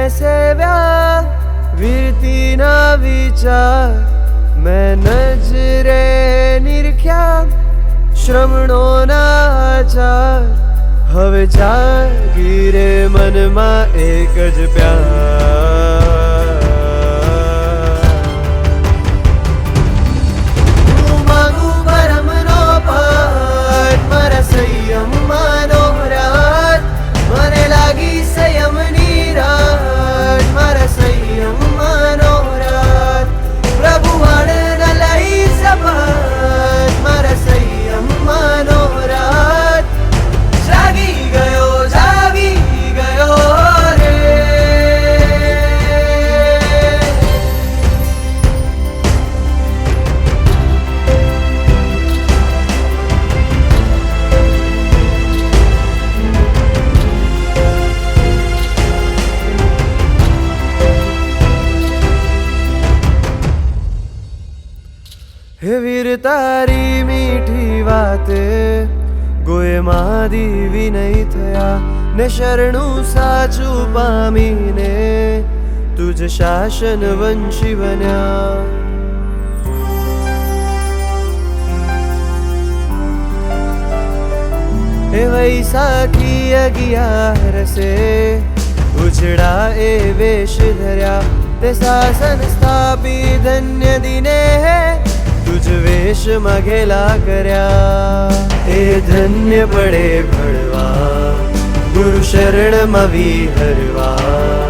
सेव्या वीरतीना विचार मैं नजरे निरख्या श्रमणोना आचार हवे जागी रे मनमा एक ज प्यार હું માંગુ પરમનો પાઠ મારા સંયમમાંનો રાત મને લાગી સંયમની રાત મારા સંયમમાંનો રાત પ્રભુ વાણ લઈ સપાટ મારા સંયમમાંનો રાત જાગી ગયો રે હે વીર તારી મીઠી વાતે ગોએ માદી વિનય થયા ને શરણું સાચું પામીને તુજ શાસન વંશી બન્યા હે વૈસાખી 11 સે ઉજળા એ વેશ ધર્યા તે શાસન સ્થાપી ધન્ય દિને तुझ वेश मघेला कर्या ए धन्य पड़े भड़वा गुरु शरण मवी हरवा।